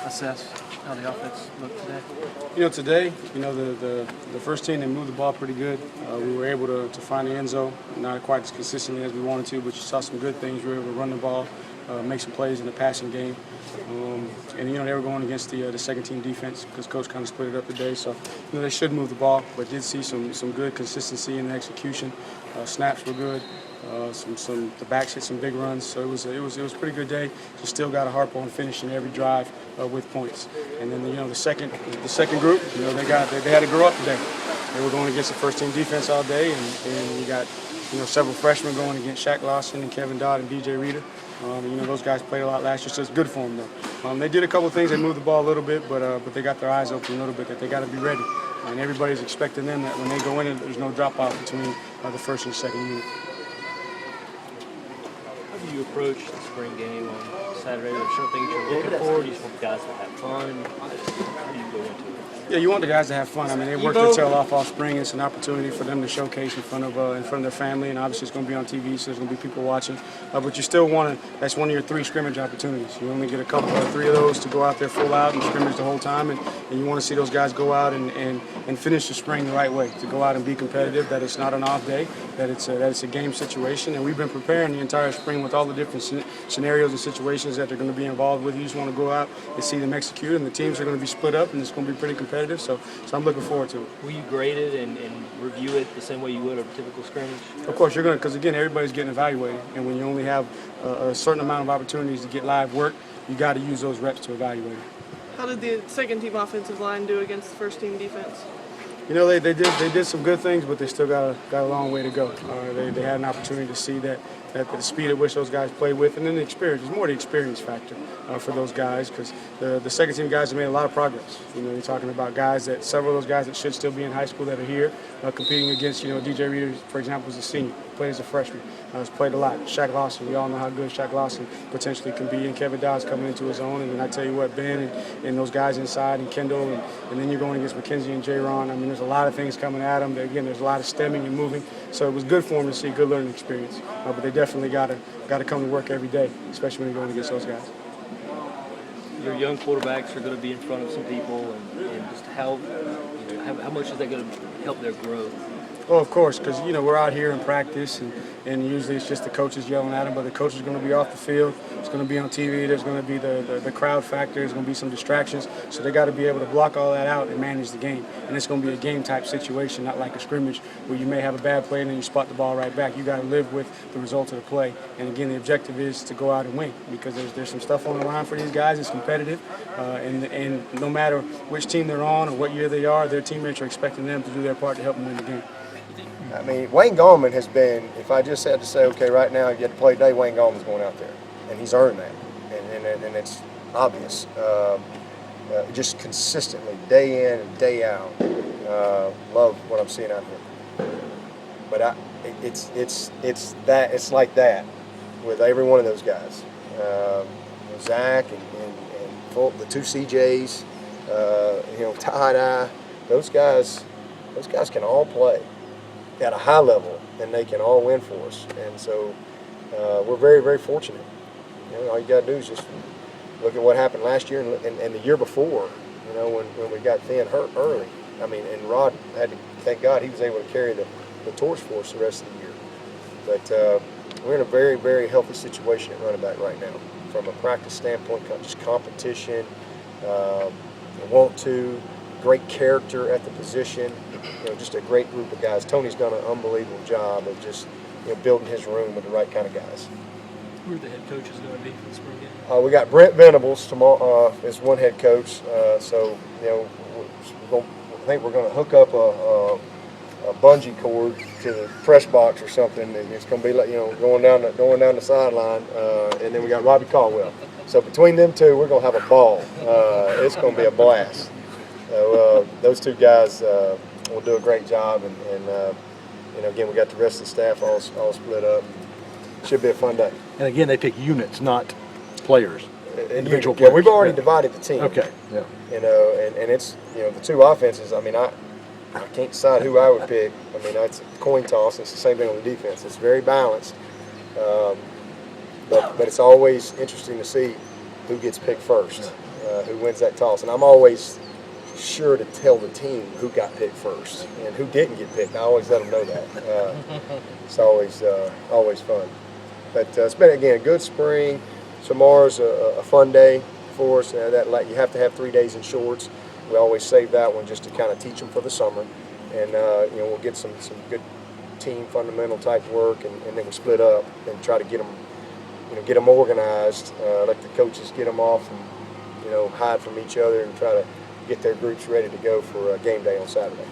assess how the offense looked today? Today, the first team, they moved the ball pretty good. We were able to find the end zone, not quite as consistently as we wanted to, but you saw some good things. We were able to run the ball, make some plays in the passing game. And they were going against the second team defense because coach kind of split it up today. So they should move the ball, but did see some good consistency in the execution. Snaps were good. The backs hit some big runs, so it was a pretty good day. Just still got to harp on finishing every drive with points. And then the second group, they had to grow up today. They were going against the first team defense all day, and you got several freshmen going against Shaq Lawson and Kevin Dodd and DJ Reader. Those guys played a lot last year, so it's good for them though. They did a couple things. They moved the ball a little bit, but they got their eyes open a little bit that they got to be ready. And everybody's expecting them that when they go in, there's no drop off between the first and second unit. How do you approach the spring game on Saturday? Are there certain things you're looking for? Do you just want the guys to have fun? How do you go into it? Yeah, you want the guys to have fun. I mean, they worked their tail off all spring. It's an opportunity for them to showcase in front of their family, and obviously it's going to be on TV, so there's going to be people watching. But you still want to. That's one of your 3 scrimmage opportunities. You only get a couple or 3 of those to go out there full out and scrimmage the whole time, and you want to see those guys go out and finish the spring the right way. To go out and be competitive. That it's not an off day. That it's a game situation, and we've been preparing the entire spring with all the different scenarios and situations that they're going to be involved with. You just want to go out and see them execute, and the teams are going to be split up, and it's going to be pretty competitive. So I'm looking forward to it. Will you grade it and review it the same way you would a typical scrimmage? Of course, you're going to, because again, everybody's getting evaluated, and when you only have a certain amount of opportunities to get live work, you got to use those reps to evaluate it. How did the second team offensive line do against the first team defense? They did some good things, but they still got a long way to go. They had an opportunity to see that the speed at which those guys played with, and then the experience. It's more the experience factor for those guys, because the second team guys have made a lot of progress. You're talking about several of those guys that should still be in high school that are here competing against. DJ Reader, for example, is a senior, played as a freshman, has played a lot. Shaq Lawson, we all know how good Shaq Lawson potentially can be, and Kevin Dodd's coming into his own. And then I tell you what, Ben and those guys inside, and Kendall, and then you're going against McKenzie and J-Ron. I mean, there's a lot of things coming at them. Again, there's a lot of stemming and moving, so it was good for them to see, good learning experience. But they definitely got to come to work every day, especially when you're going against those guys. Your young quarterbacks are going to be in front of some people, and just how much is that going to help their growth? Well, of course, because we're out here in practice, and usually it's just the coaches yelling at them, but the coach is going to be off the field. It's going to be on TV. There's going to be the crowd factor. There's going to be some distractions. So they got to be able to block all that out and manage the game. And it's going to be a game-type situation, not like a scrimmage where you may have a bad play and then you spot the ball right back. You got to live with the result of the play. And again, the objective is to go out and win, because there's some stuff on the line for these guys. It's competitive, and no matter which team they're on or what year they are, their teammates are expecting them to do their part to help them win the game. I mean, Wayne Gallman has been, if I just had to say, okay, right now you have to play today, Wayne Gallman's going out there. And he's earned that. And it's obvious. Just consistently, day in and day out. Love what I'm seeing out here. But it's like that with every one of those guys. Zach and the 2 CJs, Tie-Dye, those guys can all play at a high level, and they can all win for us. And so we're very, very fortunate. All you got to do is just look at what happened last year and the year before, when we got thin hurt early. I mean, and Rod had to, thank God, he was able to carry the torch for us the rest of the year. But we're in a very, very healthy situation at running back right now. From a practice standpoint, just competition, great character at the position, just a great group of guys. Tony's done an unbelievable job of just building his room with the right kind of guys. Who are the head coaches going to be for the spring game? We got Brent Venables tomorrow as one head coach. So I think we're going to hook up a bungee cord to the press box or something, and it's going to be like going down the sideline. And then we got Robbie Caldwell. So between them two, we're going to have a ball. It's going to be a blast. So those 2 guys will do a great job, and again, we got the rest of the staff all split up. Should be a fun day. And again, they pick units, not players. Individual Yeah, players. we've already divided the team. Okay. Yeah. And it's the 2 offenses. I mean, I can't decide who I would pick. I mean, that's a coin toss. It's the same thing on the defense. It's very balanced, but it's always interesting to see who gets picked first, who wins that toss. And I'm always sure to tell the team who got picked first and who didn't get picked. I always let them know that. It's always fun. But it's been, again, a good spring. Tomorrow's a fun day for us. You have to have 3 days in shorts. We always save that one just to kind of teach them for the summer. And we'll get some good team fundamental type work, and then we'll split up and try to get them organized. Let the coaches get them off and hide from each other and try to get their groups ready to go for game day on Saturday.